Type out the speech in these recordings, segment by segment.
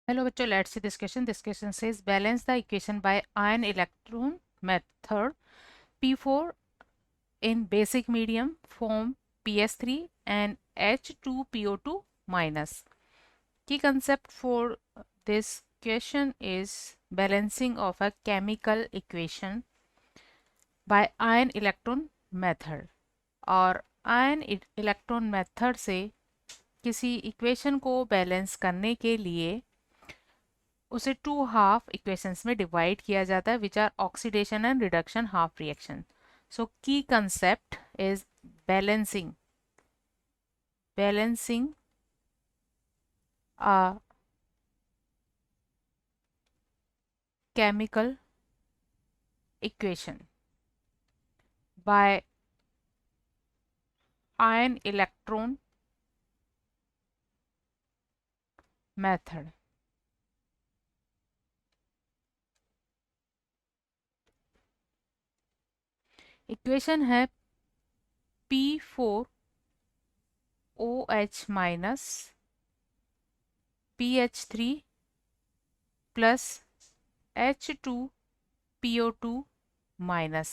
Hello बच्चों, let's see this question. This question says balance the equation by ion electron method P4 in basic medium form PS3 and H2PO2 minus. Key concept for this question is balancing of a chemical equation by ion electron method. और ion electron method से किसी equation को balance करने के लिए उसे two half equations में divide किया जाता है which are oxidation and reduction half reaction. So key concept is balancing a chemical equation by ion electron method. Equation है P4OH minus PH3 plus H2PO2 minus.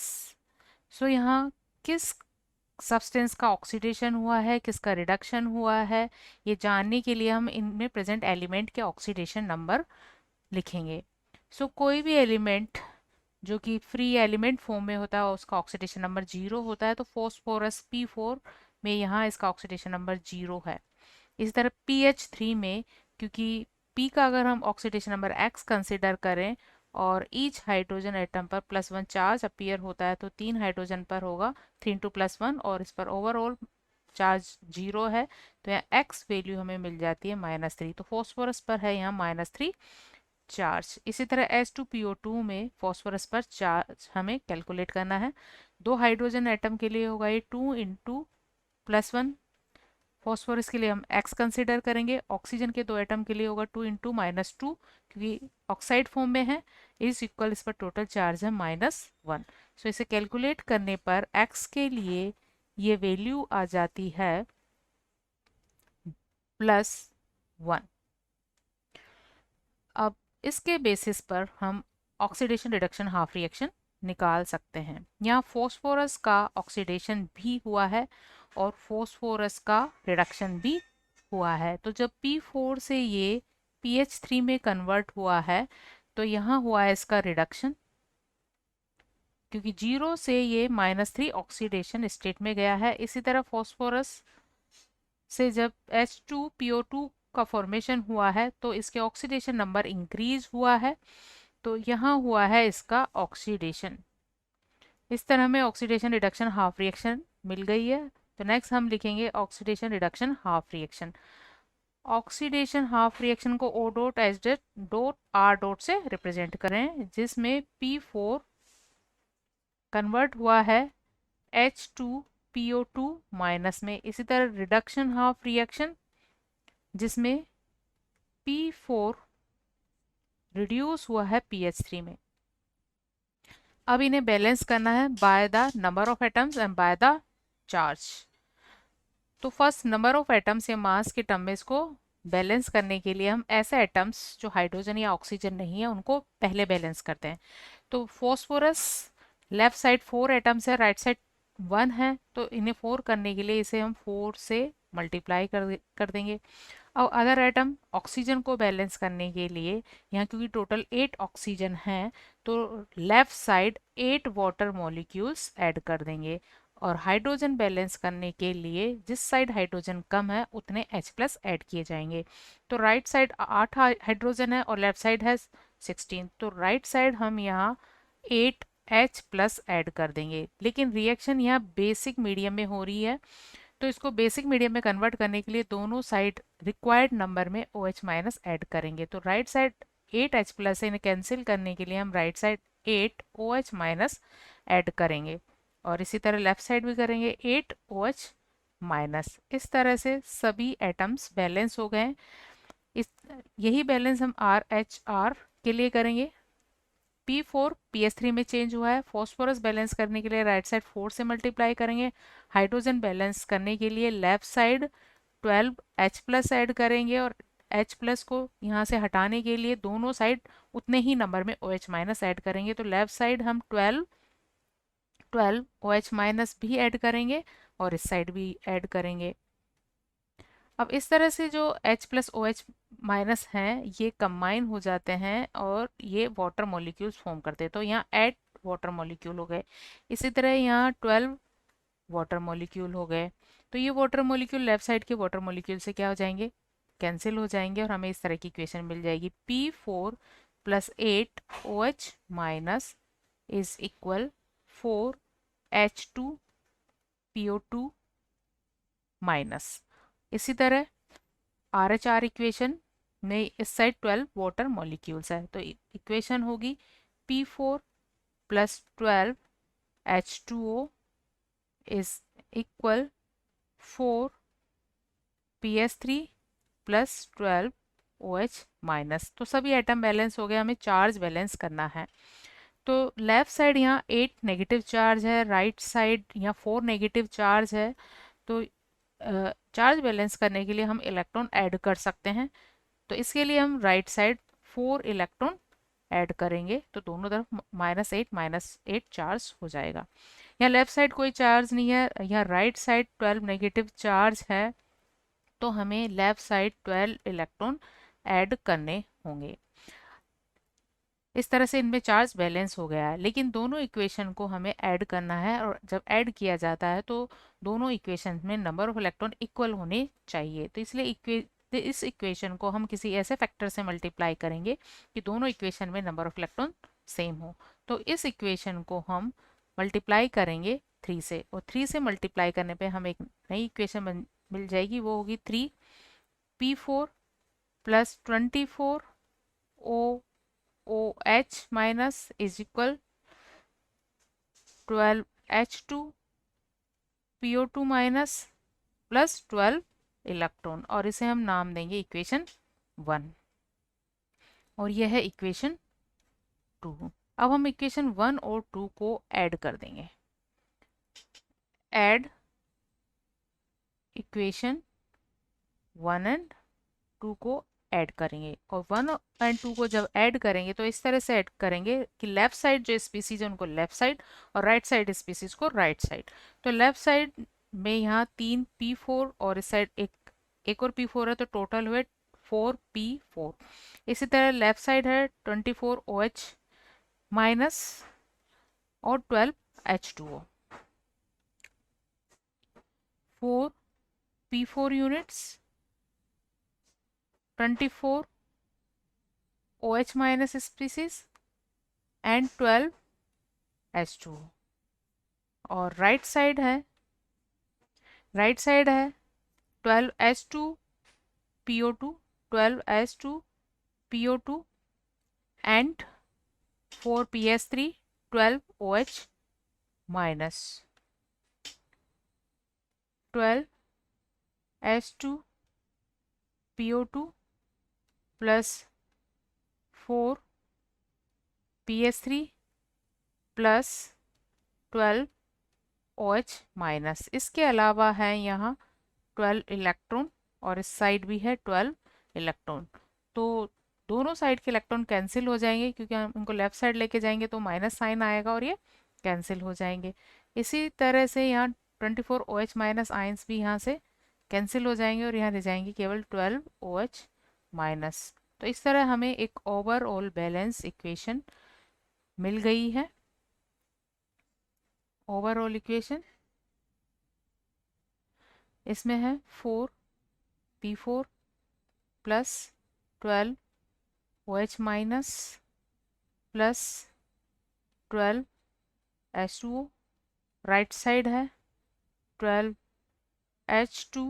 सो यहाँ किस सब्सटेंस का oxidation हुआ है, किसका रिडक्शन हुआ है, ये जानने के लिए हम इनमें प्रेजेंट एलिमेंट के ऑक्सीडेशन नंबर लिखेंगे. सो कोई भी एलिमेंट जो कि फ्री एलिमेंट फॉर्म में होता है उसका ऑक्सीडेशन नंबर 0 होता है. तो फॉस्फोरस P4 में यहाँ इसका ऑक्सीडेशन नंबर 0 है. इसी तरह PH3 में, क्योंकि P का अगर हम ऑक्सीडेशन नंबर X कंसिडर करें और ईच हाइड्रोजन एटम पर +1 चार्ज अपीयर होता है तो 3 हाइड्रोजन पर होगा 3 इंटू +1 और इस पर ओवरऑल चार्ज 0 है. तो यहाँ X वैल्यू हमें मिल जाती है -3. तो फॉस्फोरस पर है यहाँ -3 चार्ज. इसी तरह H2PO2 में फॉस्फोरस पर चार्ज हमें कैलकुलेट करना है. दो हाइड्रोजन एटम के लिए होगा ये 2 इंटू +1. फॉस्फोरस के लिए हम X कंसिडर करेंगे. ऑक्सीजन के दो एटम के लिए होगा 2 इंटू -2 क्योंकि ऑक्साइड फॉर्म में है. इज इक्वल, इस पर टोटल चार्ज है -1. सो इसे कैलकुलेट करने पर X के लिए ये वैल्यू आ जाती है +1. अब इसके बेसिस पर हम ऑक्सीडेशन रिडक्शन हाफ रिएक्शन निकाल सकते हैं. यहाँ फॉस्फोरस का ऑक्सीडेशन भी हुआ है और फॉस्फोरस का रिडक्शन भी हुआ है. तो जब P4 से ये PH3 में कन्वर्ट हुआ है तो यहाँ हुआ है इसका रिडक्शन, क्योंकि 0 से ये -3 ऑक्सीडेशन स्टेट में गया है. इसी तरह फॉस्फोरस से जब H2PO2 का फॉर्मेशन हुआ है तो इसके ऑक्सीडेशन नंबर इंक्रीज हुआ है. तो यहाँ हुआ है इसका ऑक्सीडेशन. इस तरह में ऑक्सीडेशन रिडक्शन हाफ रिएक्शन मिल गई है. तो नेक्स्ट हम लिखेंगे oxidation reduction half reaction. Oxidation half reaction को O dot H dot R dot से रिप्रेजेंट करें, जिसमें P4 कन्वर्ट हुआ है H2PO2 माइनस में. इसी तरह रिडक्शन हाफ रिएक्शन जिसमें P4 रिड्यूस हुआ है PH3 में. अब इन्हें बैलेंस करना है by the number of atoms and by the charge. तो फर्स्ट नंबर ऑफ एटम्स या मास के टर्म में इसको बैलेंस करने के लिए हम ऐसे एटम्स जो हाइड्रोजन या ऑक्सीजन नहीं है उनको पहले बैलेंस करते हैं. तो फॉस्फोरस लेफ्ट साइड 4 एटम्स है, राइट साइड 1 है. तो इन्हें 4 करने के लिए इसे हम 4 से मल्टीप्लाई कर देंगे. अब अदर एटम ऑक्सीजन को बैलेंस करने के लिए यहाँ क्योंकि टोटल 8 ऑक्सीजन हैं तो left side 8 water molecules add कर देंगे. और हाइड्रोजन बैलेंस करने के लिए जिस साइड हाइड्रोजन कम है उतने H+ ऐड किए जाएंगे. तो राइट साइड 8 हाइड्रोजन है और लेफ्ट साइड है 16. तो राइट साइड हम यहाँ 8H+ ऐड कर देंगे. लेकिन रिएक्शन यहाँ बेसिक मीडियम में हो रही है तो इसको बेसिक मीडियम में कन्वर्ट करने के लिए दोनों साइड रिक्वायर्ड नंबर में OH- ऐड करेंगे. तो राइट साइड 8H+ है, इन्हें कैंसिल करने के लिए हम राइट साइड 8OH- ऐड करेंगे और इसी तरह लेफ्ट साइड भी करेंगे 8OH-. इस तरह से सभी एटम्स बैलेंस हो गए. इस यही बैलेंस हम RHR के लिए करेंगे. P4 PH3 में चेंज हुआ है. फॉस्फोरस बैलेंस करने के लिए राइट साइड 4 से मल्टीप्लाई करेंगे. हाइड्रोजन बैलेंस करने के लिए लेफ्ट साइड 12H+ ऐड करेंगे और H प्लस को यहाँ से हटाने के लिए दोनों साइड उतने ही नंबर में OH माइनस ऐड करेंगे। तो लेफ्ट साइड हम 12 OH माइनस भी ऐड करेंगे और इस साइड भी ऐड करेंगे। अब इस तरह से जो H प्लस OH माइनस हैं ये कंबाइन हो जाते हैं और ये वाटर मॉलिक्यूल्स फॉर्म करते हैं। तो यहाँ 8 वाटर मॉलिक्यूल हो गए। इसी तरह यहाँ 12 वाटर मॉलिक्यूल हो गए। तो ये वाटर मॉलिक्यूल लेफ्ट साइड के वाटर मॉलिक्यूल से क्या हो जाएंगे, कैंसिल हो जाएंगे और हमें इस तरह की इक्वेशन मिल जाएगी P4 plus 8 OH minus is equal 4 H2 PO2 minus. इसी तरह RHR इक्वेशन में इस साइड 12 वाटर मॉलिक्यूल्स है तो इक्वेशन होगी P4 plus 12 H2O is equal 4 PS3 plus 12 OH minus. तो सभी एटम बैलेंस हो गए, हमें चार्ज बैलेंस करना है। तो लेफ्ट साइड यहाँ 8 नेगेटिव चार्ज है, राइट साइड यहाँ 4 नेगेटिव चार्ज है। तो चार्ज बैलेंस करने के लिए हम इलेक्ट्रॉन ऐड कर सकते हैं। तो इसके लिए हम राइट साइड 4 इलेक्ट्रॉन ऐड करेंगे तो दोनों तरफ -8 चार्ज हो जाएगा। यहाँ लेफ्ट साइड कोई चार्ज नहीं है, यहाँ राइट साइड 12 नेगेटिव चार्ज है तो हमें लेफ्ट साइड 12 इलेक्ट्रॉन ऐड करने होंगे। इस तरह से इनमें चार्ज बैलेंस हो गया है, लेकिन दोनों इक्वेशन को हमें ऐड करना है और जब ऐड किया जाता है तो दोनों इक्वेशन में नंबर ऑफ इलेक्ट्रॉन इक्वल होने चाहिए। तो इसलिए इस इक्वेशन को हम किसी ऐसे फैक्टर से मल्टीप्लाई करेंगे कि दोनों इक्वेशन में नंबर ऑफ इलेक्ट्रॉन सेम हो। तो इस इक्वेशन को हम मल्टीप्लाई करेंगे 3 से और 3 से मल्टीप्लाई करने पे हमें एक नई इक्वेशन मिल जाएगी, वो होगी 3P4 plus 24 OH minus is equal 12H2 PO2 minus plus 12 electron और इसे हम नाम देंगे इक्वेशन 1 और यह है इक्वेशन 2। अब हम इक्वेशन 1 और 2 को ऐड कर देंगे। ऐड इक्वेशन 1 एंड 2 को ऐड करेंगे और 1 एंड 2 को जब ऐड करेंगे तो इस तरह से ऐड करेंगे कि लेफ्ट साइड जो स्पीसीज है उनको लेफ्ट साइड और राइट साइड स्पीसीज को राइट साइड। तो लेफ्ट साइड में यहाँ 3P4 और इस साइड एक और P4 है तो टोटल हुए 4P4। इसी तरह लेफ्ट साइड है 24 OH माइनस और 12 H2O। 4P4 units 24 OH minus species and 12 H2O। और राइट साइड है 12 H2 PO2 12 H2 PO2 and 4 PS3 12 OH minus 12 H2 PO2 plus 4 PS3 plus 12 OH minus. इसके अलावा है यहाँ 12 इलेक्ट्रॉन और इस साइड भी है 12 इलेक्ट्रॉन। तो दोनों साइड के इलेक्ट्रॉन कैंसिल हो जाएंगे क्योंकि हम इनको लेफ्ट साइड लेके जाएंगे तो माइनस साइन आएगा और ये कैंसिल हो जाएंगे। इसी तरह से यहाँ 24 OH माइनस आयंस भी यहाँ से कैंसिल हो जाएंगे और यहाँ रह जाएंगे केवल 12 OH माइनस। तो इस तरह हमें एक ओवरऑल बैलेंस इक्वेशन मिल गई है। ओवरऑल इक्वेशन इसमें है 4P4 plus 12 OH minus plus 12 H2O। Right side है 12 H2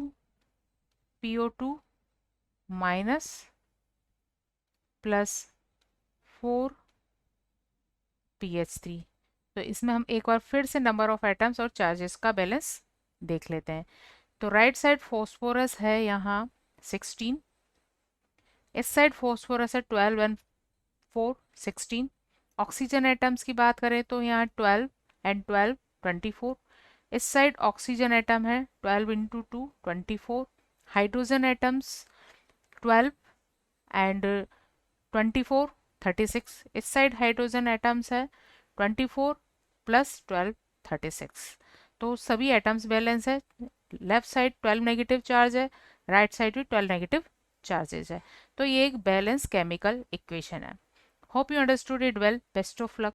PO2 minus plus 4 PH3। तो इसमें हम एक बार फिर से नंबर ऑफ एटम्स और चार्जेस का बैलेंस देख लेते हैं। तो राइट साइड फॉस्फोरस है यहाँ 16, इस साइड फॉस्फोरस है 12 एंड 4 16। ऑक्सीजन एटम्स की बात करें तो यहाँ 12 एंड 12 24। इस साइड ऑक्सीजन एटम है 12 इंटू 2 24। हाइड्रोजन एटम्स 12 एंड 24 36, इस साइड हाइड्रोजन एटम्स है 24 प्लस 12 36, तो सभी एटम्स बैलेंस है। लेफ्ट साइड 12 नेगेटिव चार्ज है, राइट साइड भी 12 नेगेटिव चार्जेस है। तो ये एक बैलेंस केमिकल इक्वेशन है। Hope you understood it well, best of luck.